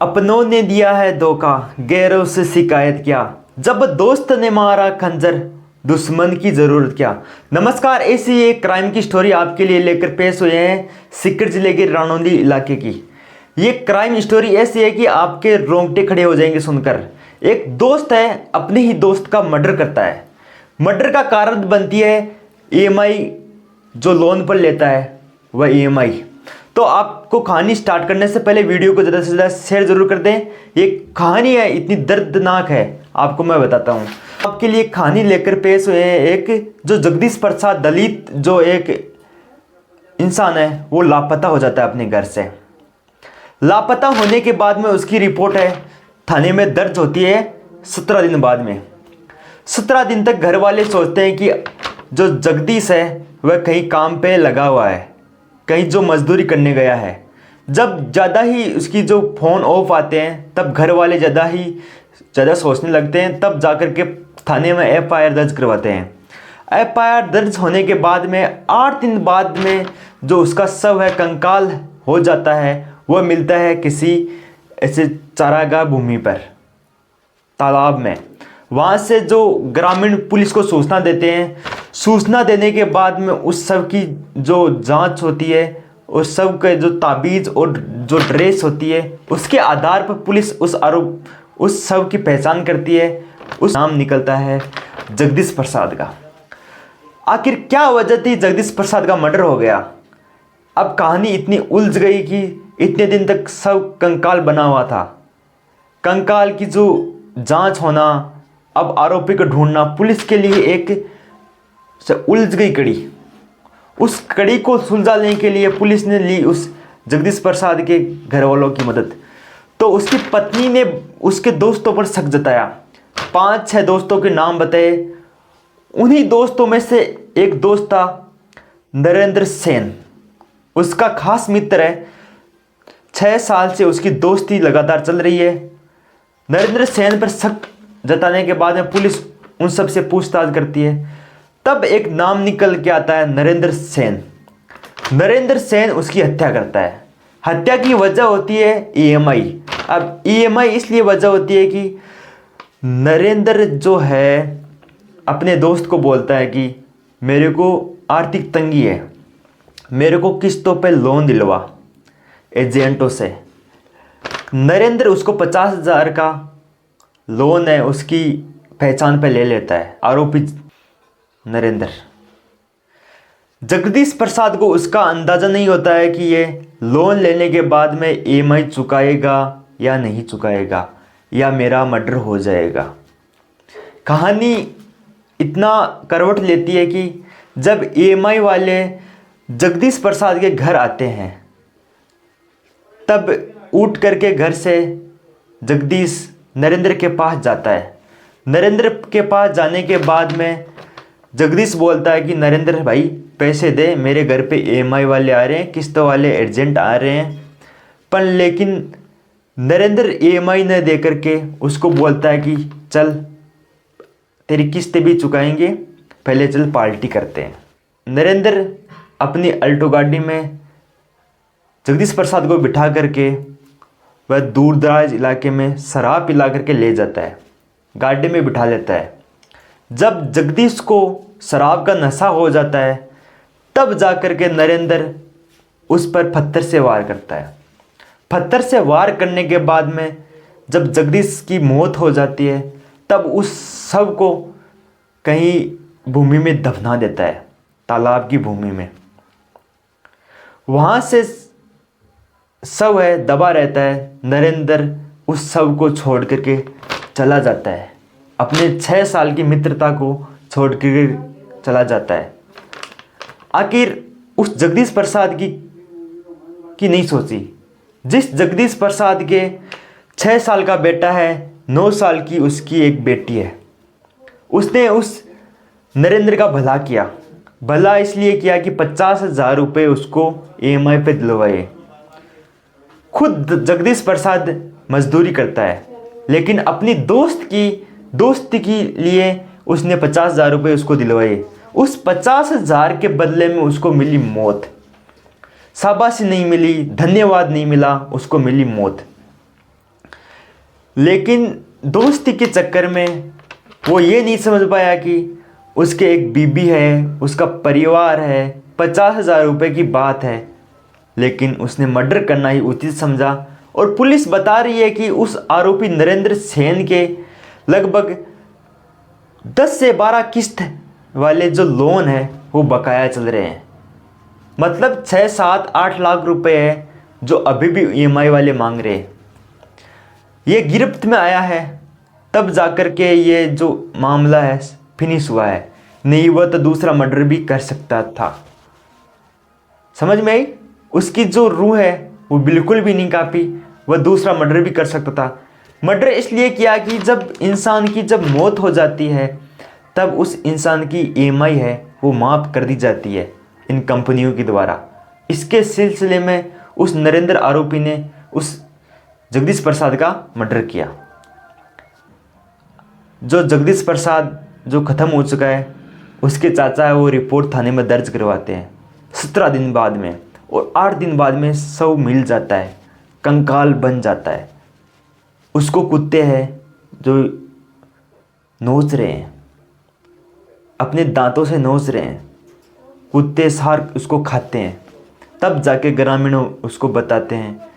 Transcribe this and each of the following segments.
अपनों ने दिया है धोखा, गैरों से शिकायत क्या। जब दोस्त ने मारा खंजर, दुश्मन की जरूरत क्या। नमस्कार, ऐसी एक क्राइम की स्टोरी आपके लिए लेकर पेश हुए हैं सीकर जिले के रानौंदी इलाके की। ये क्राइम स्टोरी ऐसी है कि आपके रोंगटे खड़े हो जाएंगे सुनकर। एक दोस्त है, अपने ही दोस्त का मर्डर करता है। मर्डर का कारण बनती है ईएमआई, जो लोन पर लेता है वह ईएमआई। तो आपको कहानी स्टार्ट करने से पहले वीडियो को ज़्यादा से ज़्यादा शेयर जरूर कर दें। ये कहानी है, इतनी दर्दनाक है, आपको मैं बताता हूँ। आपके लिए कहानी लेकर पेश हुए हैं एक जो जगदीश प्रसाद दलित जो एक इंसान है, वो लापता हो जाता है अपने घर से। लापता होने के बाद में उसकी रिपोर्ट है थाने में दर्ज होती है 17 दिन बाद में। 17 दिन तक घर वाले सोचते हैं कि जो जगदीश है वह कहीं काम पे लगा हुआ है, कहीं जो मजदूरी करने गया है। जब ज़्यादा ही उसकी जो फ़ोन ऑफ आते हैं तब घर वाले ज़्यादा सोचने लगते हैं। तब जाकर के थाने में एफआईआर दर्ज करवाते हैं। एफआईआर दर्ज होने के बाद में 8 दिन बाद में जो उसका शव है, कंकाल हो जाता है, वह मिलता है किसी ऐसे चारागाह भूमि पर, तालाब में। वहाँ से जो ग्रामीण पुलिस को सूचना देते हैं। सूचना देने के बाद में उस शव की जो जांच होती है, उस शव के जो ताबीज़ और जो ड्रेस होती है, उसके आधार पर पुलिस उस शव की पहचान करती है। उस नाम निकलता है जगदीश प्रसाद का। आखिर क्या वजह थी जगदीश प्रसाद का मर्डर हो गया। अब कहानी इतनी उलझ गई कि इतने दिन तक शव कंकाल बना हुआ था। कंकाल की जो जांच होना, अब आरोपी को ढूंढना पुलिस के लिए एक उलझ गई कड़ी। उस कड़ी को सुलझाने के लिए पुलिस ने ली उस जगदीश प्रसाद के घर वालों की मदद। तो उसकी पत्नी ने उसके दोस्तों पर शक जताया। 5-6 दोस्तों के नाम बताए। उन्हीं दोस्तों में से एक दोस्त था नरेंद्र सेन, उसका खास मित्र है। 6 साल से उसकी दोस्ती लगातार चल रही है। नरेंद्र सेन पर शक जताने के बाद में पुलिस उन सब से पूछताछ करती है। तब एक नाम निकल के आता है नरेंद्र सेन। नरेंद्र सेन उसकी हत्या करता है। हत्या की वजह होती है ईएमआई। अब ईएमआई इसलिए वजह होती है कि नरेंद्र जो है अपने दोस्त को बोलता है कि मेरे को आर्थिक तंगी है, मेरे को किस्तों पे लोन दिलवा एजेंटों से। नरेंद्र उसको 50,000 का लोन है उसकी पहचान पे ले लेता है आरोपी नरेंद्र। जगदीश प्रसाद को उसका अंदाज़ा नहीं होता है कि ये लोन लेने के बाद में ईएमआई चुकाएगा या नहीं चुकाएगा, या मेरा मर्डर हो जाएगा। कहानी इतना करवट लेती है कि जब ईएमआई वाले जगदीश प्रसाद के घर आते हैं, तब उठ करके घर से जगदीश नरेंद्र के पास जाता है। नरेंद्र के पास जाने के बाद में जगदीश बोलता है कि नरेंद्र भाई पैसे दे, मेरे घर पे ईएमआई वाले आ रहे हैं, किस्तों वाले एजेंट आ रहे हैं। पर लेकिन नरेंद्र ईएमआई न दे करके उसको बोलता है कि चल तेरी किस्तें भी चुकाएंगे, पहले चल पार्टी करते हैं। नरेंद्र अपनी अल्टो गाड़ी में जगदीश प्रसाद को बिठा करके वह दूर दराज इलाके में शराब पिला करके ले जाता है, गाड़ी में बिठा लेता है। जब जगदीश को शराब का नशा हो जाता है, तब जाकर के नरेंद्र उस पर पत्थर से वार करता है। पत्थर से वार करने के बाद में जब जगदीश की मौत हो जाती है, तब उस शव को कहीं भूमि में दफना देता है, तालाब की भूमि में। वहाँ से शव है दबा रहता है। नरेंद्र उस शव को छोड़ करके चला जाता है, अपने 6 साल की मित्रता को छोड़ कर चला जाता है। आखिर उस जगदीश प्रसाद की नहीं सोची। जिस जगदीश प्रसाद के 6 साल का बेटा है, 9 साल की उसकी एक बेटी है, उसने उस नरेंद्र का भला किया। भला इसलिए किया कि 50,000 रुपये उसको ईएमआई पे दिलवाए। खुद जगदीश प्रसाद मजदूरी करता है, लेकिन अपनी दोस्ती के लिए उसने 50,000 रुपये उसको दिलवाए। उस 50,000 के बदले में उसको मिली मौत। शाबाशी नहीं मिली, धन्यवाद नहीं मिला, उसको मिली मौत। लेकिन दोस्ती के चक्कर में वो ये नहीं समझ पाया कि उसके एक बीबी है, उसका परिवार है, 50,000 रुपये की बात है, लेकिन उसने मर्डर करना ही उचित समझा। और पुलिस बता रही है कि उस आरोपी नरेंद्र सेन के लगभग 10 से 12 किस्त वाले जो लोन है वो बकाया चल रहे हैं। मतलब 6, 7, 8 लाख रुपए है जो अभी भी ईएमआई वाले मांग रहे हैं। ये गिरफ्त में आया है तब जाकर के ये जो मामला है फिनिश हुआ है, नहीं वह तो दूसरा मर्डर भी कर सकता था। समझ में आई? उसकी जो रूह है वो बिल्कुल भी नहीं कापी, वह दूसरा मर्डर भी कर सकता था। मर्डर इसलिए किया कि जब इंसान की जब मौत हो जाती है तब उस इंसान की ईएमआई है वो माफ़ कर दी जाती है इन कंपनियों के द्वारा। इसके सिलसिले में उस नरेंद्र आरोपी ने उस जगदीश प्रसाद का मर्डर किया। जो जगदीश प्रसाद जो ख़त्म हो चुका है, उसके चाचा है वो रिपोर्ट थाने में दर्ज करवाते हैं 17 दिन बाद में, और 8 दिन बाद में शव मिल जाता है, कंकाल बन जाता है। उसको कुत्ते हैं जो नोच रहे हैं, अपने दांतों से नोच रहे हैं, कुत्ते सार उसको खाते हैं। तब जाके ग्रामीण उसको बताते हैं।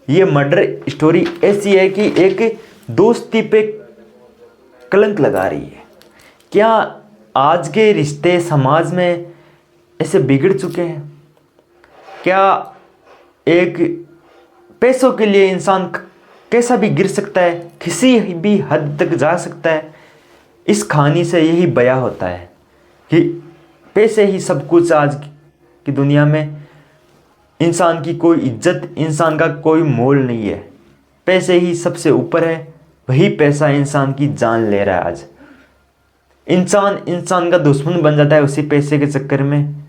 ये मर्डर स्टोरी ऐसी है कि एक दोस्ती पे कलंक लगा रही है। क्या आज के रिश्ते समाज में ऐसे बिगड़ चुके हैं? क्या एक पैसों के लिए इंसान कैसा भी गिर सकता है, किसी भी हद तक जा सकता है? इस कहानी से यही बयां होता है कि पैसे ही सब कुछ आज की दुनिया में। इंसान की कोई इज्जत, इंसान का कोई मोल नहीं है। पैसे ही सबसे ऊपर है, वही पैसा इंसान की जान ले रहा है आज। इंसान का दुश्मन बन जाता है उसी पैसे के चक्कर में।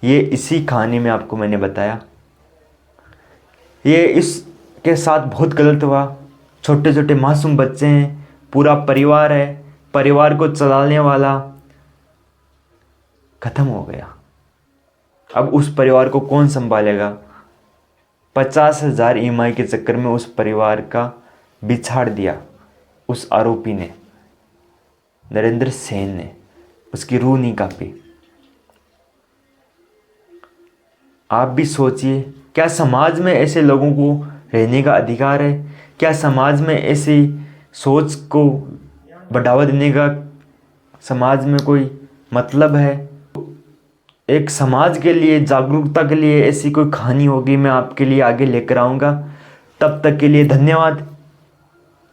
ये इसी कहानी में आपको मैंने बताया। ये इसके साथ बहुत गलत हुआ। छोटे छोटे मासूम बच्चे हैं, पूरा परिवार है, परिवार को चलाने वाला खत्म हो गया। अब उस परिवार को कौन संभालेगा? 50,000 ईएमआई के चक्कर में उस परिवार का बिछाड़ दिया उस आरोपी ने, नरेंद्र सेन ने। उसकी रूह नहीं कांपी। आप भी सोचिए, क्या समाज में ऐसे लोगों को रहने का अधिकार है? क्या समाज में ऐसी सोच को बढ़ावा देने का समाज में कोई मतलब है? एक समाज के लिए, जागरूकता के लिए ऐसी कोई कहानी होगी, मैं आपके लिए आगे लेकर आऊँगा। तब तक के लिए धन्यवाद।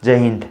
जय हिंद।